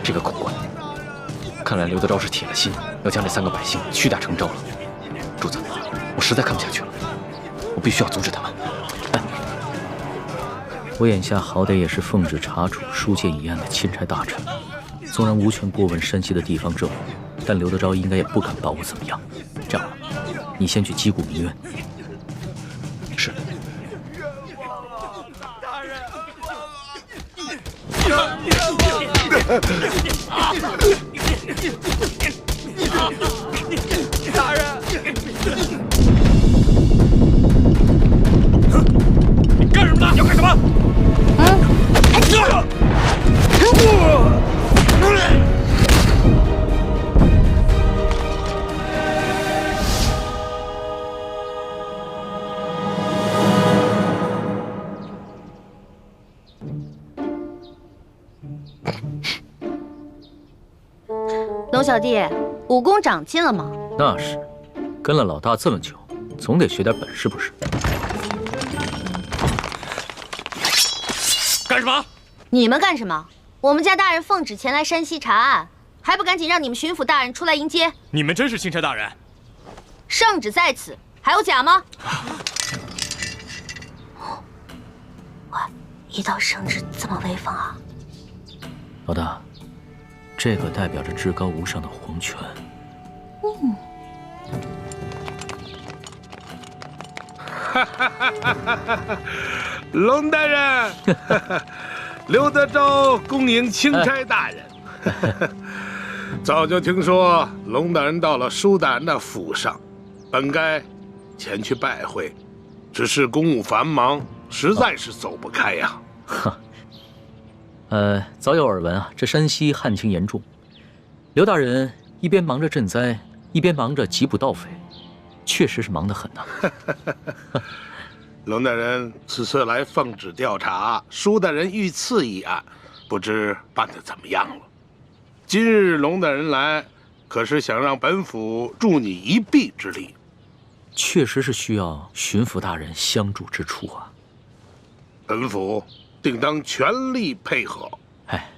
这个孔官，看来刘德昭是铁了心要将这3个百姓屈打成招了。主子，我实在看不下去了，我必须要阻止他们。哎，我眼下好歹也是奉旨查处书剑一案的钦差大臣，纵然无权过问山西的地方政务，但刘德昭应该也不敢把我怎么样。这样吧，你先去击鼓鸣冤。是。 大人，你干什么呢？要干什么？龙小弟，武功长进了吗？那是，跟了老大这么久，总得学点本事不是？干什么？你们干什么？我们家大人奉旨前来山西查案，还不赶紧让你们巡抚大人出来迎接？你们真是钦差大人？圣旨在此，还有假吗？哇，一道圣旨这么威风啊！老大。 这个代表着至高无上的皇权。龙大人，刘德昭恭迎钦差大人。早就听说龙大人到了舒大人的府上，本该前去拜会，只是公务繁忙，实在是走不开呀。哈。 早有耳闻啊，这山西旱情严重，刘大人一边忙着赈灾，一边忙着缉捕盗匪，确实是忙得很呐。龙大人此次来奉旨调查舒大人遇刺一案，不知办得怎么样了？今日龙大人来，可是想让本府助你一臂之力？确实是需要巡抚大人相助之处啊。本府 定当全力配合。哎，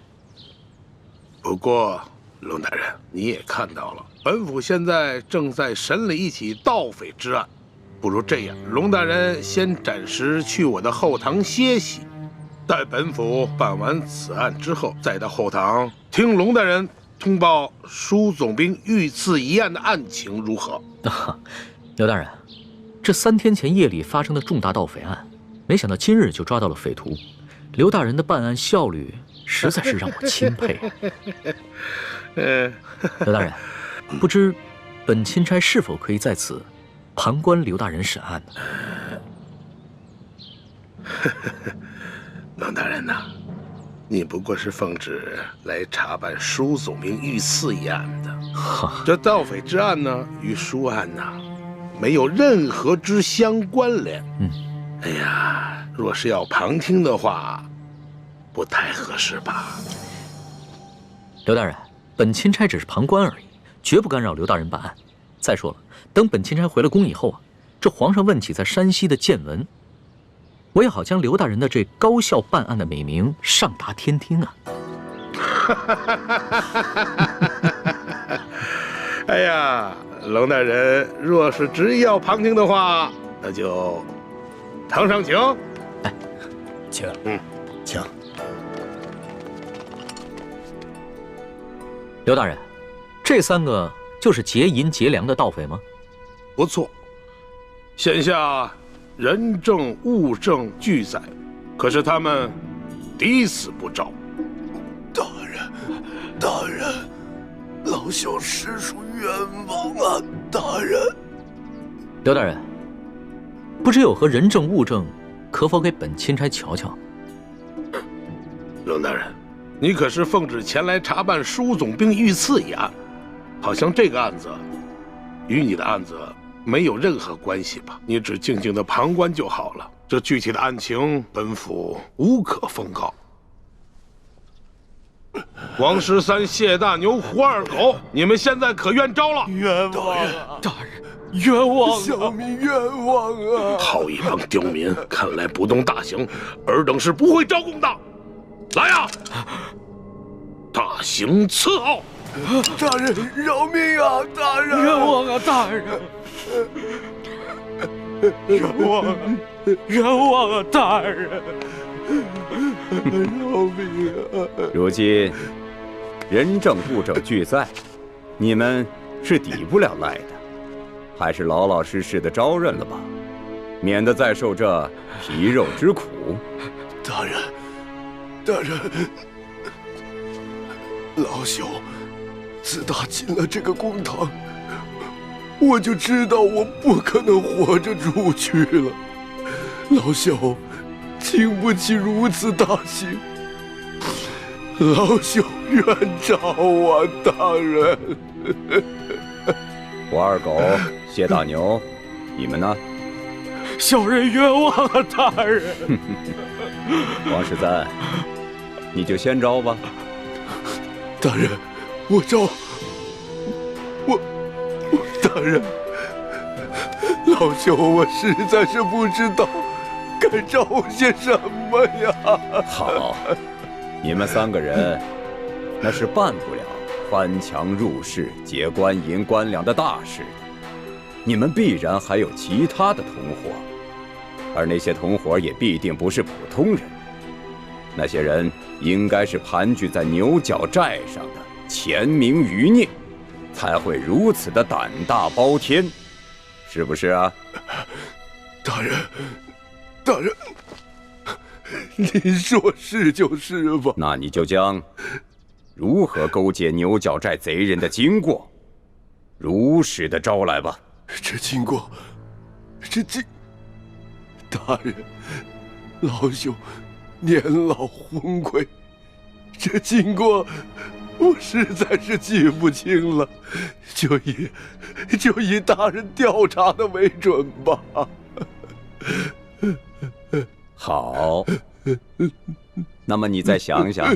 不过龙大人，你也看到了，本府现在正在审理一起盗匪之案，不如这样，龙大人先暂时去我的后堂歇息，待本府办完此案之后，再到后堂听龙大人通报舒总兵遇刺一案的案情如何？刘大人，这3天前夜里发生的重大盗匪案，没想到今日就抓到了匪徒。 刘大人的办案效率实在是让我钦佩。刘大人，不知本钦差是否可以在此旁观刘大人审案呢？龙大人呐，你不过是奉旨来查办舒总兵遇刺一案的，这盗匪之案呢，与舒案呐，没有任何之相关联。哎呀，若是要旁听的话，不太合适吧？刘大人，本钦差只是旁观而已，绝不干扰刘大人办案。再说了，等本钦差回了宫以后啊，这皇上问起在山西的见闻，我也好将刘大人的这高效办案的美名上达天听啊！哎呀，龙大人若是执意要旁听的话，那就堂上请。哎，请，请。刘大人，这3个就是劫银劫粮的盗匪吗？不错，现下人证物证俱在，可是他们抵死不招。大人，老朽实属冤枉啊！大人，刘大人，不知有何人证物证，可否给本钦差瞧瞧？龙大人，你可是奉旨前来查办舒总兵遇刺一案，好像这个案子与你的案子没有任何关系吧？你只静静的旁观就好了。这具体的案情，本府无可奉告。王13、谢大牛、胡二狗，你们现在可冤招了！冤枉啊！大人，冤枉啊！小民冤枉啊！好一帮刁民！看来不动大刑，尔等是不会招供的。来呀！大刑伺候！大人饶命啊！大人，冤枉啊！大人，冤枉啊！冤枉啊！大人，饶命啊！如今人证物证俱在，你们是抵不了赖的，还是老老实实的招认了吧，免得再受这皮肉之苦。大人，大人，老朽自打进了这个公堂，我就知道我不可能活着出去了。老朽经不起如此大刑，老朽冤诏啊，大人！胡二狗、谢大牛，你们呢？小人冤枉啊！大人，王十三，你就先招吧。大人，我招。大人，老朽我实在是不知道该招些什么呀。好，你们3个人那是办不了翻墙入室、劫官银官粮的大事的。你们必然还有其他的同伙，而那些同伙也必定不是普通人。那些人应该是盘踞在牛角寨上的潜明余孽，才会如此的胆大包天，是不是啊？大人，大人，您说是就是吧？那你就将如何勾结牛角寨贼人的经过，如实的招来吧。这经过，大人，老朽年老昏聩，这经过我实在是记不清了，就以大人调查的为准吧。好，那么你再想想，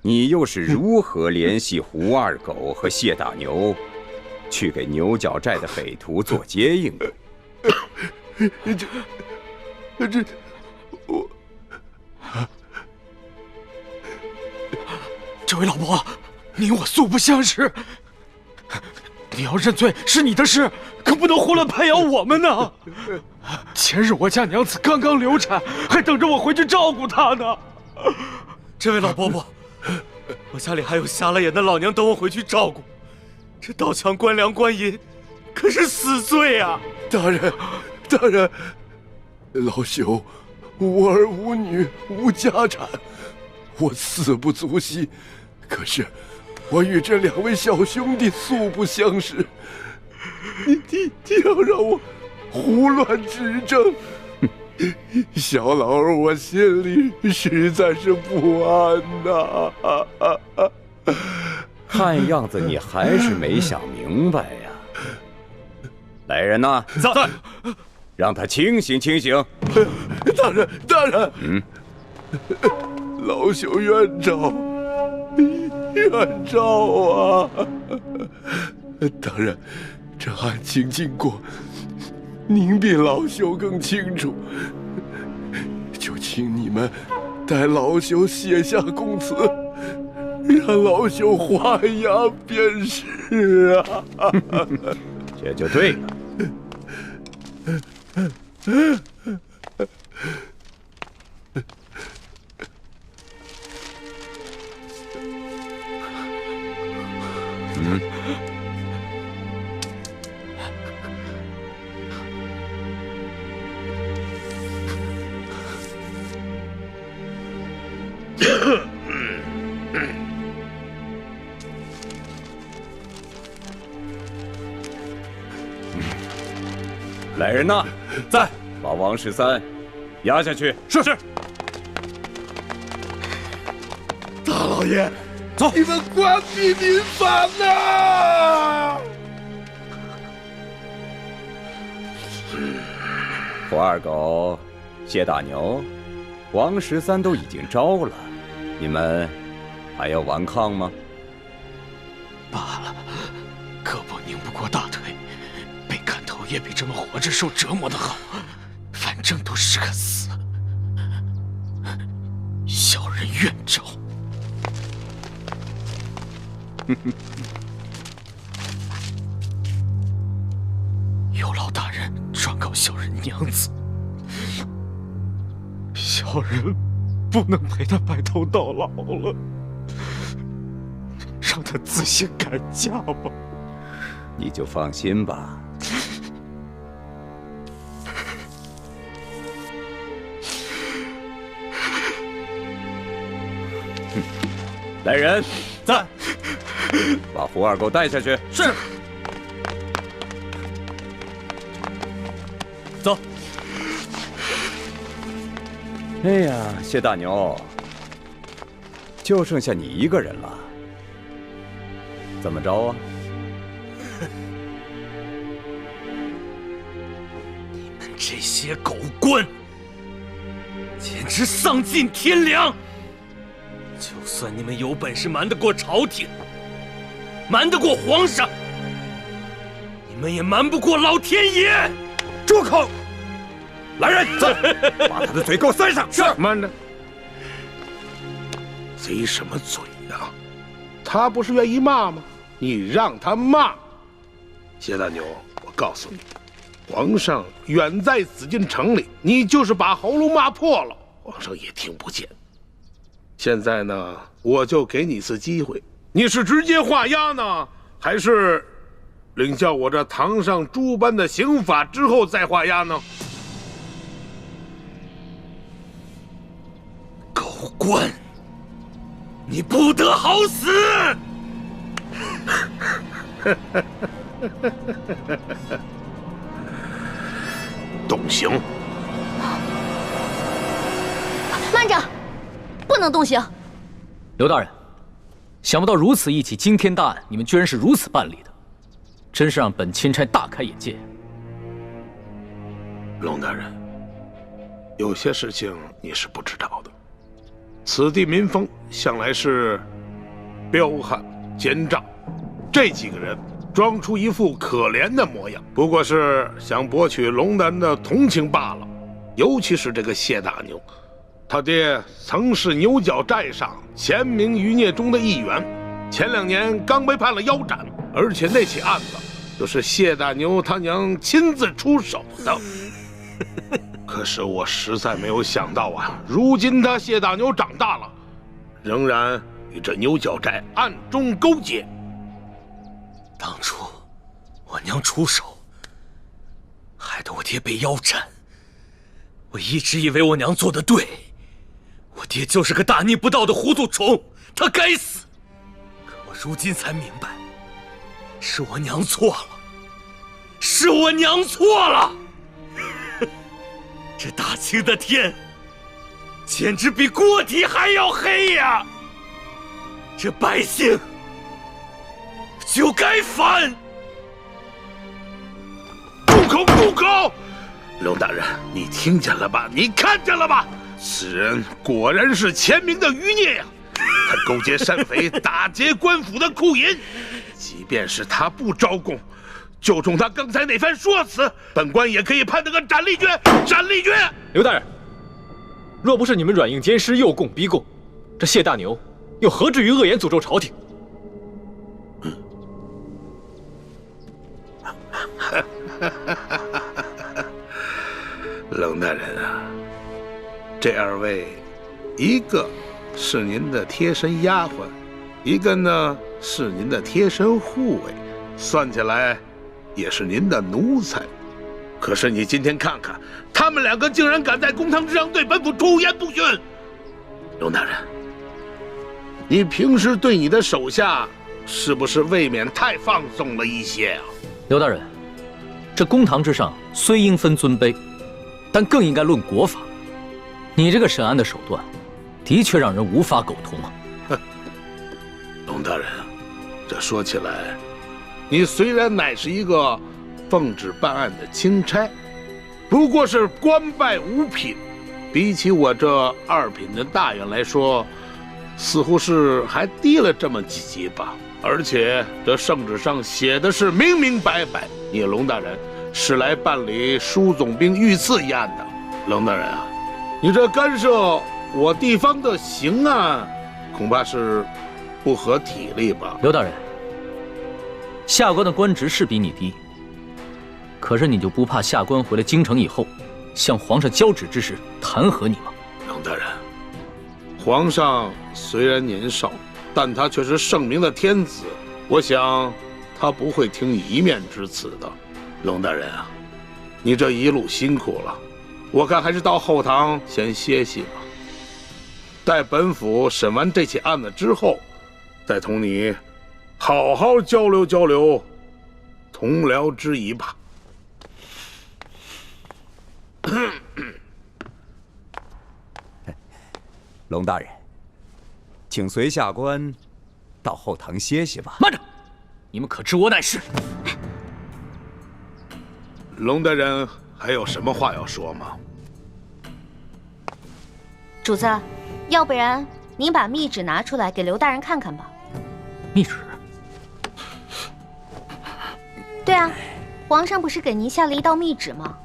你又是如何联系胡二狗和谢大牛，去给牛角寨的匪徒做接应的？这位老伯，你我素不相识，你要认罪是你的事，可不能胡乱拍咬我们呢。前日我家娘子刚刚流产，还等着我回去照顾她呢。这位老伯伯，我家里还有瞎了眼的老娘等我回去照顾，这盗抢官粮官银，可是死罪啊！大人，大人，老朽无儿无女无家产，我死不足惜。可是我与这2位小兄弟素不相识，你要让我胡乱指证，小老儿我心里实在是不安呐。看样子你还是没想明白呀。来人呐，在，让他清醒清醒。大人，大人，老朽冤诏，冤诏啊！大人，这案情经过，您比老朽更清楚，就请你们代老朽写下供词，让老朽画押便是啊。这就对了。来人呐，在，把王13押下去。是。大老爷，走，你们关闭民房啊！胡二狗、谢大牛、王13都已经招了，你们还要顽抗吗？罢了，胳膊拧不过大腿，被砍头也比这么活着受折磨的好，反正都是个死。小人冤诏。有劳大人转告小人娘子，小人不能陪他白头到老了，让他自行改嫁吧。你就放心吧。来人，在，把胡二给我带下去。是。走。哎呀，谢大牛，就剩下你一个人了，怎么着啊？你们这些狗官，简直丧尽天良！就算你们有本事瞒得过朝廷，瞒得过皇上，你们也瞒不过老天爷！住口！来人，把他的嘴给我塞上！是。慢着，贼什么嘴呀？他不是愿意骂吗？你让他骂。谢大牛，我告诉你，皇上远在紫禁城里，你就是把喉咙骂破了，皇上也听不见。现在呢，我就给你一次机会，你是直接画押呢，还是领教我这堂上诸般的刑法之后再画押呢？狗官，你不得好死！动刑！慢着，不能动刑。刘大人，想不到如此一起惊天大案，你们居然是如此办理的，真是让本钦差大开眼界。龙大人，有些事情你是不知道的。此地民风向来是彪悍奸诈，这几个人装出一副可怜的模样，不过是想博取龙大人的同情罢了。尤其是这个谢大牛，他爹曾是牛角寨上前明余孽中的一员，前2年刚被判了腰斩，而且那起案子都是谢大牛他娘亲自出手的。可是我实在没有想到啊，如今他谢大牛长大了，仍然与这牛角寨暗中勾结。当初我娘出手，害得我爹被腰斩。我一直以为我娘做得对，我爹就是个大逆不道的糊涂虫，他该死。可我如今才明白，是我娘错了，是我娘错了。这大清的天，简直比锅底还要黑呀！这百姓就该反！住口！住口！龙大人，你听见了吧？你看见了吧？此人果然是前明的余孽呀！他勾结山匪，打劫官府的库银。即便是他不招供，就冲他刚才那番说辞，本官也可以判他个斩立决！斩立决！刘大人，若不是你们软硬兼施，诱供逼供，这谢大牛又何至于恶言诅咒朝廷？龙大人啊，这2位，一个是您的贴身丫鬟，一个呢是您的贴身护卫，算起来也是您的奴才。可是你今天看看，他们2个竟然敢在公堂之上对本府出言不逊。龙大人，你平时对你的手下是不是未免太放纵了一些啊？刘大人，这公堂之上虽应分尊卑，但更应该论国法。你这个审案的手段，的确让人无法苟同啊！龙大人啊，这说起来，你虽然乃是一个奉旨办案的钦差，不过是官拜5品，比起我这2品的大员来说，似乎是还低了这么几级吧。而且这圣旨上写的是明明白白，你龙大人是来办理舒总兵遇刺一案的。龙大人啊，你这干涉我地方的刑案，恐怕是不合体力吧？刘大人，下官的官职是比你低，可是你就不怕下官回了京城以后，向皇上交旨之时弹劾你吗？龙大人，皇上虽然年少，但他却是圣明的天子，我想他不会听一面之词的。龙大人啊，你这一路辛苦了，我看还是到后堂先歇息吧。待本府审完这起案子之后，再同你好好交流交流同僚之谊吧。龙大人，请随下官到后堂歇息吧。慢着，你们可知我乃是？龙大人还有什么话要说吗？主子，要不然您把密旨拿出来给刘大人看看吧。密旨？对啊，皇上不是给您下了一道密旨吗？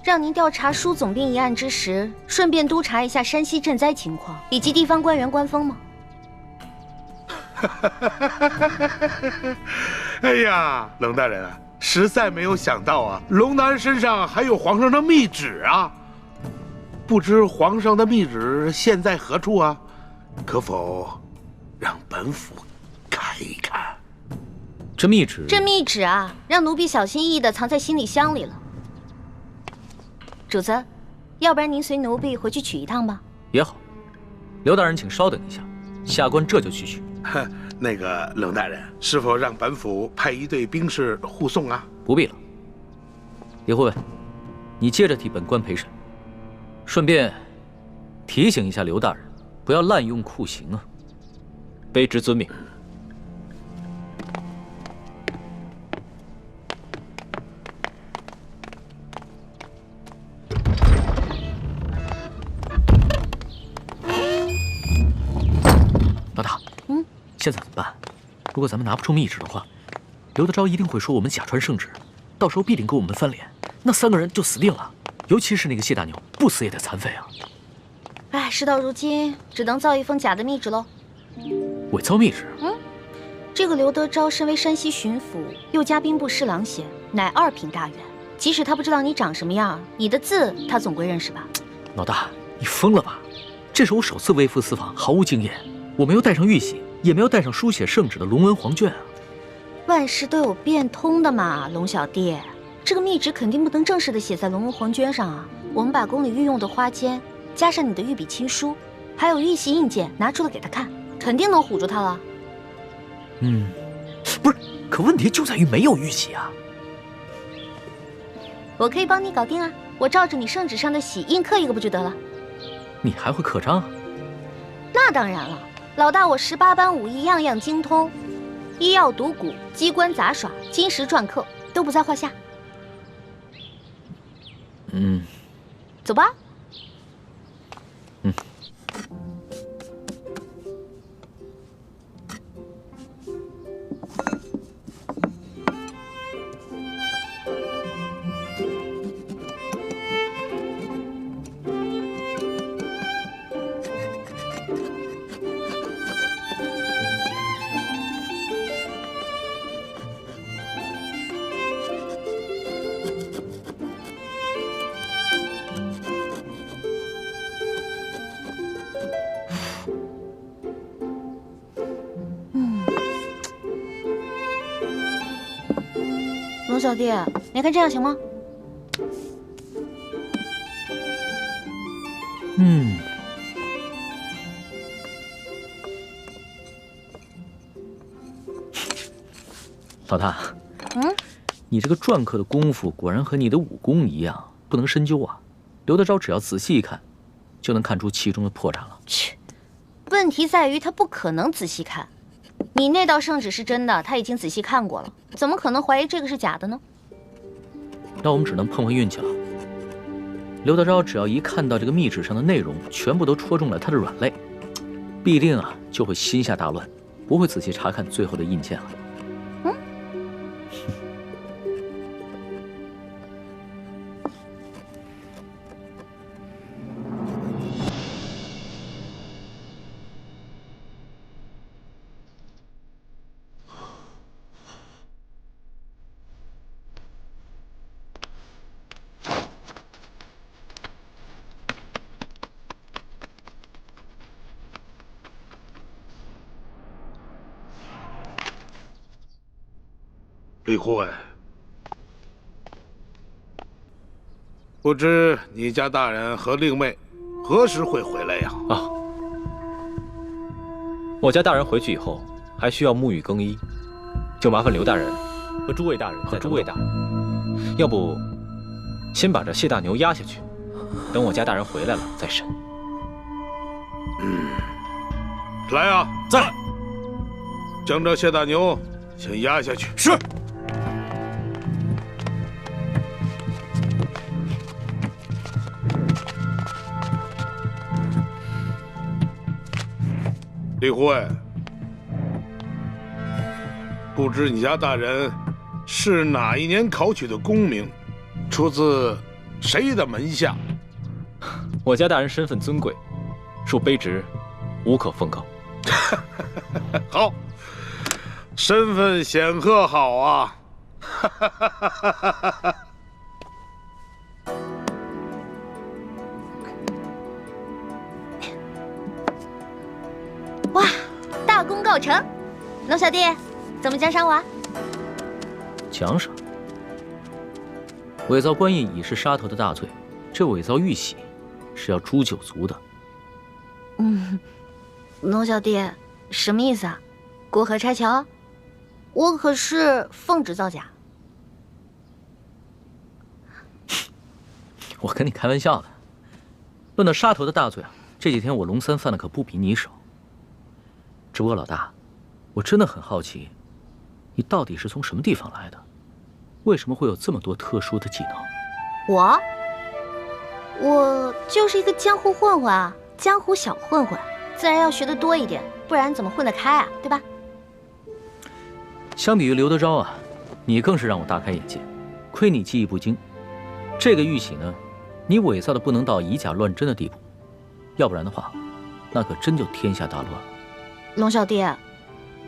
让您调查舒总兵一案之时，顺便督查一下山西赈灾情况以及地方官员官风吗？哎呀，龙大人啊，实在没有想到啊，龙大人身上还有皇上的密旨啊！不知皇上的密旨现在何处啊？可否让本府看一看？这密旨？这密旨啊，让奴婢小心翼翼地藏在行李箱里了。主子，要不然您随奴婢回去取一趟吧。也好，刘大人请稍等一下，下官这就去取。那个龙大人，是否让本府派一队兵士护送啊？不必了。李护卫，你接着替本官陪审，顺便提醒一下刘大人，不要滥用酷刑啊。卑职遵命。老大，现在怎么办？如果咱们拿不出密旨的话，刘德昭一定会说我们假传圣旨，到时候必定跟我们翻脸，那3个人就死定了。尤其是那个谢大牛，不死也得残废啊！哎，事到如今，只能造一封假的密旨喽。伪造密旨？这个刘德昭身为山西巡抚，又加兵部侍郎衔，乃2品大员。即使他不知道你长什么样，你的字他总归认识吧？老大，你疯了吧？这是我首次微服私访，毫无经验，我没有带上玉玺，也没有带上书写圣旨的龙文黄卷啊。万事都有变通的嘛，龙小弟。这个密旨肯定不能正式的写在龙文黄卷上啊！我们把宫里御用的花笺，加上你的御笔亲书，还有玉玺印鉴，拿出来给他看，肯定能唬住他了。不是，可问题就在于没有玉玺啊！我可以帮你搞定啊！我照着你圣旨上的玺印刻一个不就得了？你还会刻章啊？那当然了，老大我18般武艺样样精通，医药赌蛊、机关杂耍、金石篆刻都不在话下。走吧。龙小弟，你看这样行吗？老大，你这个篆刻的功夫果然和你的武功一样，不能深究啊。刘德昭只要仔细一看，就能看出其中的破绽了。切，问题在于他不可能仔细看。你那道圣旨是真的，他已经仔细看过了，怎么可能怀疑这个是假的呢？那我们只能碰碰运气了。刘德昭只要一看到这个密旨上的内容全部都戳中了他的软肋，必定就会心下大乱，不会仔细查看最后的印鉴了。李护卫，不知你家大人和令妹何时会回来呀？啊，我家大人回去以后还需要沐浴更衣，就麻烦刘大人和诸位大人要不先把这谢大牛押下去，等我家大人回来了再审。来啊，在。将这谢大牛先押下去。是。李护卫，不知你家大人是哪一年考取的功名，出自谁的门下？我家大人身份尊贵，属卑职，无可奉告。好，身份显赫，好啊！哇，大功告成！龙小弟，怎么奖赏我啊？奖赏？伪造官印已是杀头的大罪，这伪造玉玺是要诛九族的。龙小弟，什么意思啊？过河拆桥？我可是奉旨造假。我跟你开玩笑的。论到杀头的大罪啊，这几天我龙三犯的可不比你少。只不过老大，我真的很好奇，你到底是从什么地方来的？为什么会有这么多特殊的技能？我就是一个江湖混混啊，江湖小混混，自然要学得多一点，不然怎么混得开啊？对吧？相比于刘德昭啊，你更是让我大开眼界。亏你技艺不精，这个玉玺呢，你伪造的不能到以假乱真的地步，要不然的话，那可真就天下大乱了。龙小弟，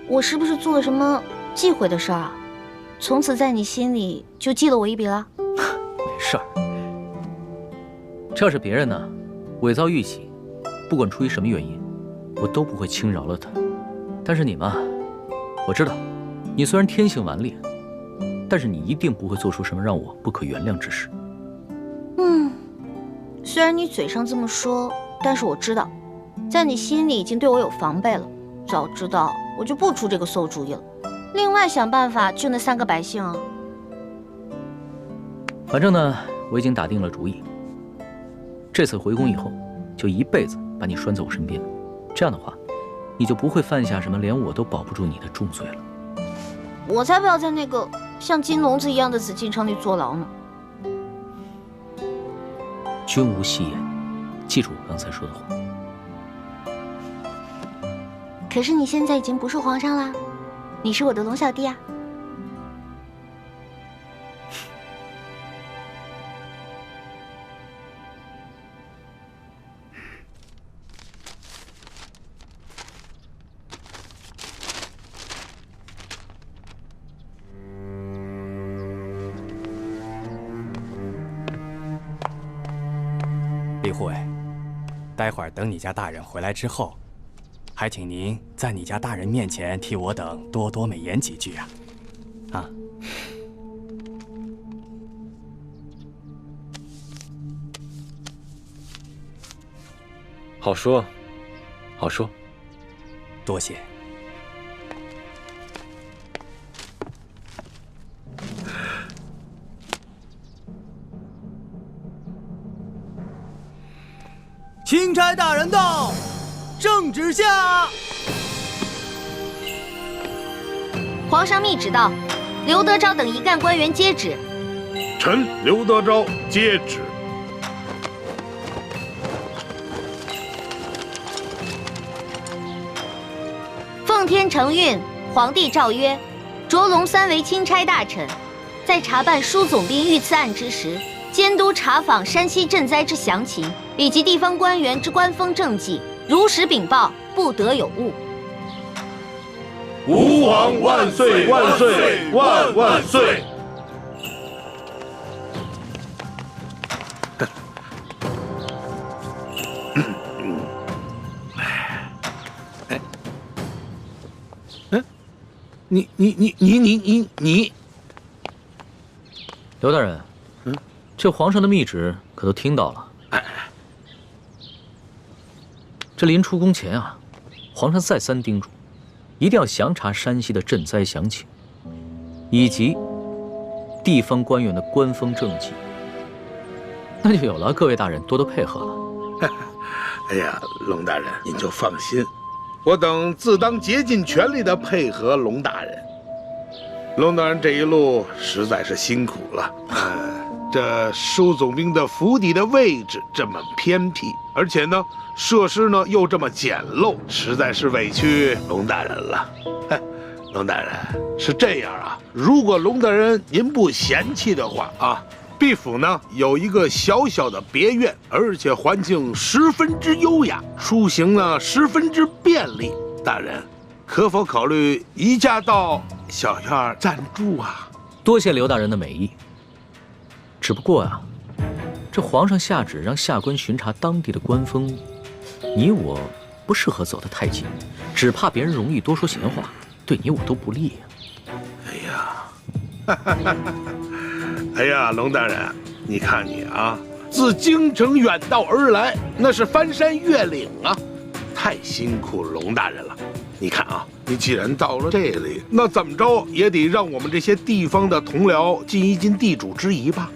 我是不是做了什么忌讳的事儿啊？从此在你心里就记了我一笔了？没事儿，这要是别人呢，伪造玉玺，不管出于什么原因，我都不会轻饶了他。但是你嘛，我知道，你虽然天性顽劣，但是你一定不会做出什么让我不可原谅之事。虽然你嘴上这么说，但是我知道，在你心里已经对我有防备了。早知道我就不出这个馊主意了。另外想办法救那3个百姓啊。反正呢，我已经打定了主意，这次回宫以后，就一辈子把你拴在我身边。这样的话，你就不会犯下什么连我都保不住你的重罪了。我才不要在那个像金笼子一样的紫禁城里坐牢呢。君无戏言，记住我刚才说的话。可是你现在已经不是皇上啦，你是我的龙小弟啊。李护卫，待会儿等你家大人回来之后，还请您在你家大人面前替我等多多美言几句啊！啊，好说，好说。多谢。钦差大人到，圣旨下。皇上密旨到，刘德昭等一干官员接旨。臣刘德昭接旨。奉天承运，皇帝诏曰：着龙三为钦差大臣，在查办舒总兵遇刺案之时，监督查访山西赈灾之详情，以及地方官员之官风政绩，如实禀报，不得有误。吾皇万岁万岁万万岁！你刘大人，这皇上的密旨可都听到了。这临出宫前啊，皇上再三叮嘱，一定要详查山西的赈灾详情，以及地方官员的官风政绩。那就有了各位大人多多配合了。哎呀，龙大人您就放心，我等自当竭尽全力的配合龙大人。龙大人这一路实在是辛苦了。这舒总兵的府邸的位置这么偏僻，而且呢，设施呢又这么简陋，实在是委屈龙大人了。龙大人是这样啊，如果龙大人您不嫌弃的话啊，毕府呢有一个小小的别院，而且环境十分之优雅，出行呢十分之便利。大人可否考虑移驾到小院暂住啊？多谢刘大人的美意。只不过啊，这皇上下旨让下官巡查当地的官风，你我不适合走得太近，只怕别人容易多说闲话，对你我都不利啊。哎呀，龙大人，你看你啊，自京城远道而来，那是翻山越岭啊，太辛苦龙大人了。你看啊，你既然到了这里，那怎么着也得让我们这些地方的同僚尽一尽地主之谊吧。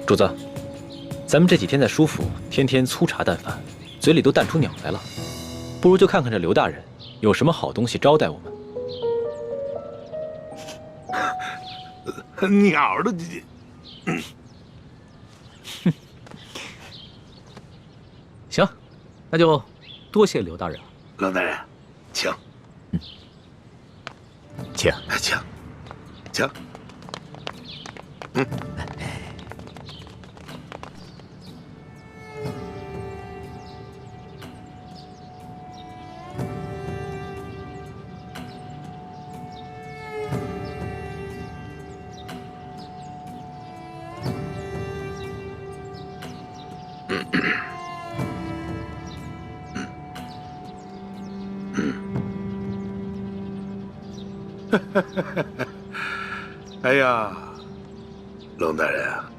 主子，咱们这几天在舒府，天天粗茶淡饭，嘴里都淡出鸟来了，不如就看看这刘大人有什么好东西招待我们。鸟的，行，那就多谢刘大人了。龙大人，请，请，请。哎呀，龙大人啊，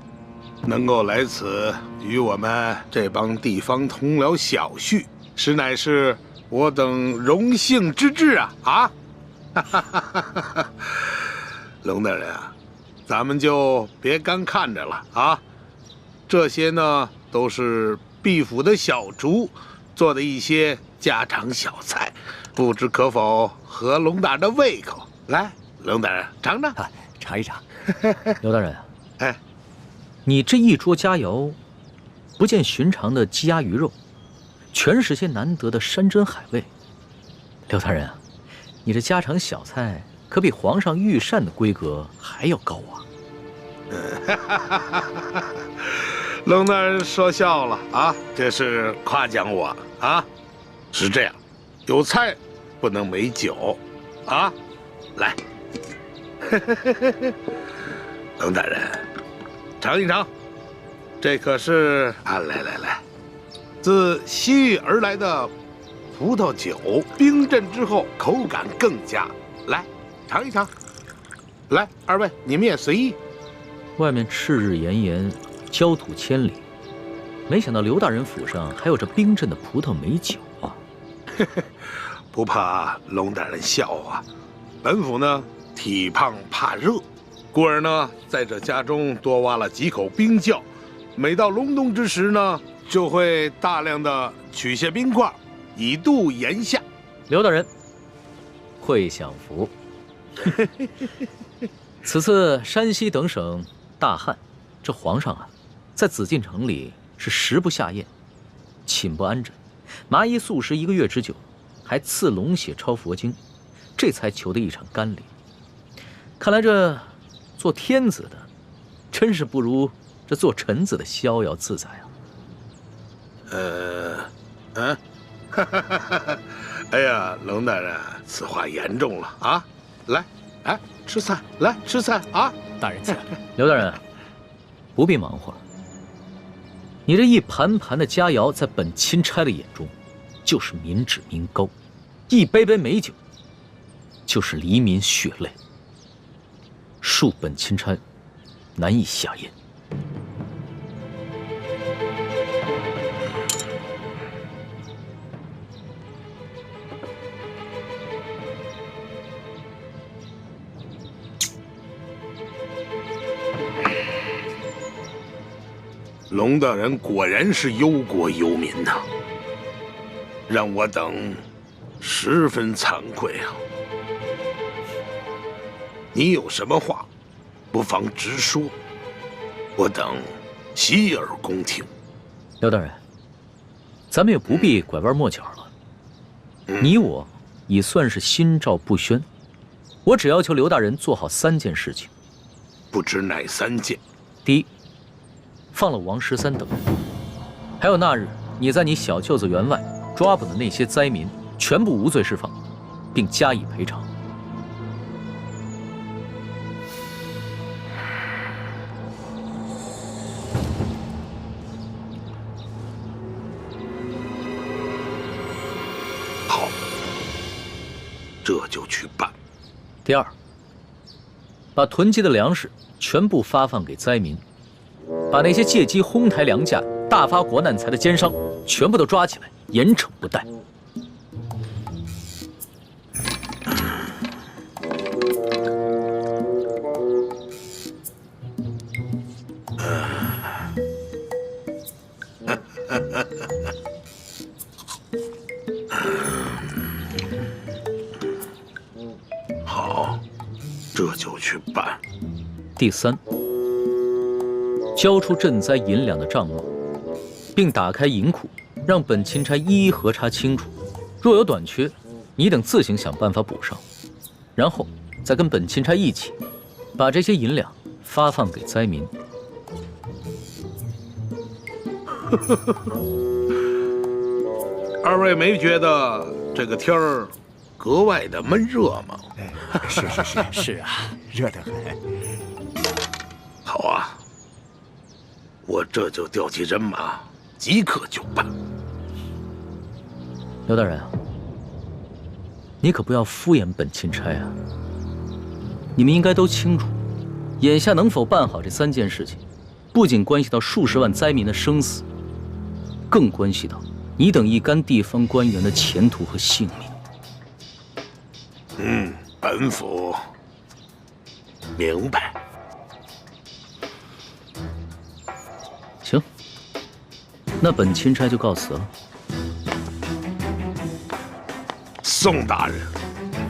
能够来此与我们这帮地方同僚小叙，实乃是我等荣幸之至啊！龙大人啊，咱们就别干看着了啊！这些呢，都是毕府的小厨做的一些家常小菜，不知可否合龙大人的胃口？来，龙大人尝尝，尝一尝。刘大人，哎，你这一桌佳肴，不见寻常的鸡鸭鱼肉，全是些难得的山珍海味。刘大人啊，你这家常小菜可比皇上御膳的规格还要高啊！龙大人说笑了啊，这是夸奖我啊。是这样，有菜不能没酒啊。来，龙大人，尝一尝，这可是啊，来，自西域而来的葡萄酒，冰镇之后口感更佳。来，尝一尝。来，二位你们也随意。外面赤日炎炎，焦土千里，没想到刘大人府上还有这冰镇的葡萄美酒啊！不怕龙大人笑话，本府呢体胖怕热，故而呢在这家中多挖了几口冰窖，每到隆冬之时呢，就会大量的取些冰块，以度炎夏。刘大人，会享福。此次山西等省大旱，这皇上啊，在紫禁城里是食不下咽，寝不安枕，麻衣素食1个月之久，还赐龙血抄佛经，这才求得一场甘霖。看来这做天子的，真是不如这做臣子的逍遥自在啊！哎呀，龙大人，此话严重了啊！来，吃菜，来吃菜啊！大人请。刘大人，不必忙活了。你这一盘盘的佳肴，在本钦差的眼中，就是民脂民膏；一杯杯美酒，就是黎民血泪。恕本钦差难以下咽。龙大人果然是忧国忧民呐，让我等十分惭愧啊。你有什么话，不妨直说，我等洗耳恭听。刘大人，咱们也不必拐弯抹角了。你我已算是心照不宣，我只要求刘大人做好3件事情。不知哪3件？第一，放了王13等人，还有那日你在你小舅子园外抓捕的那些灾民，全部无罪释放，并加以赔偿。好，这就去办。第二，把囤积的粮食全部发放给灾民，把那些借机哄抬粮价、大发国难财的奸商全部都抓起来，严惩不贷。好，这就去办。第三，交出赈灾银两的账目，并打开银库，让本钦差一一核查清楚，若有短缺，你等自行想办法补上，然后再跟本钦差一起，把这些银两发放给灾民。二位没觉得这个天儿格外的闷热吗？是啊，热得很。好啊，我这就调集人马，即刻就办。刘大人啊，你可不要敷衍本钦差啊！你们应该都清楚，眼下能否办好这3件事情，不仅关系到数十万灾民的生死，更关系到你等一干地方官员的前途和性命。本府明白。行，那本钦差就告辞了。宋大人，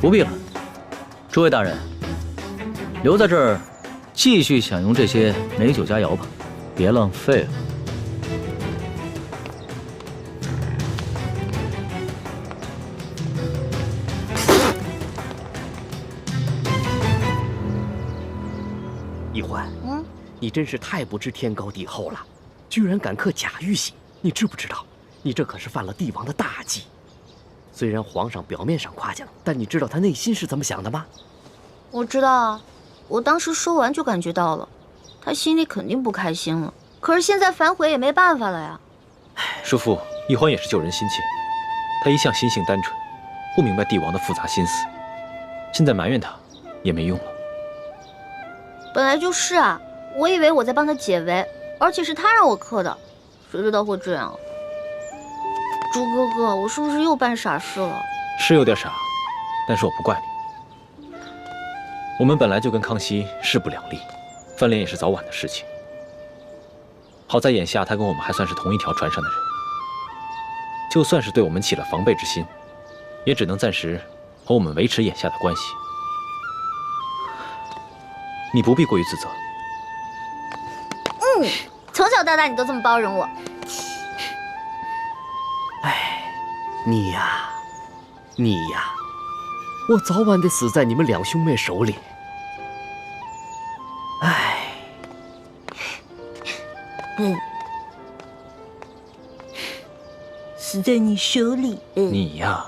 不必了。诸位大人，留在这儿，继续享用这些美酒佳肴吧，别浪费了。易欢，你真是太不知天高地厚了，居然敢刻假玉玺！你知不知道，你这可是犯了帝王的大忌。虽然皇上表面上夸奖，但你知道他内心是怎么想的吗？我知道啊，我当时说完就感觉到了，他心里肯定不开心了。可是现在反悔也没办法了呀。叔父，易欢也是救人心切，他一向心性单纯，不明白帝王的复杂心思，现在埋怨他也没用了。本来就是啊，我以为我在帮他解围，而且是他让我刻的，谁知道会这样。朱哥哥，我是不是又办傻事了？是有点傻，但是我不怪你。我们本来就跟康熙势不两立，翻脸也是早晚的事情。好在眼下他跟我们还算是同一条船上的人，就算是对我们起了防备之心，也只能暂时和我们维持眼下的关系。你不必过于自责。从小到大你都这么包容我。你呀，我早晚得死在你们2兄妹手里。死在你手里。你呀。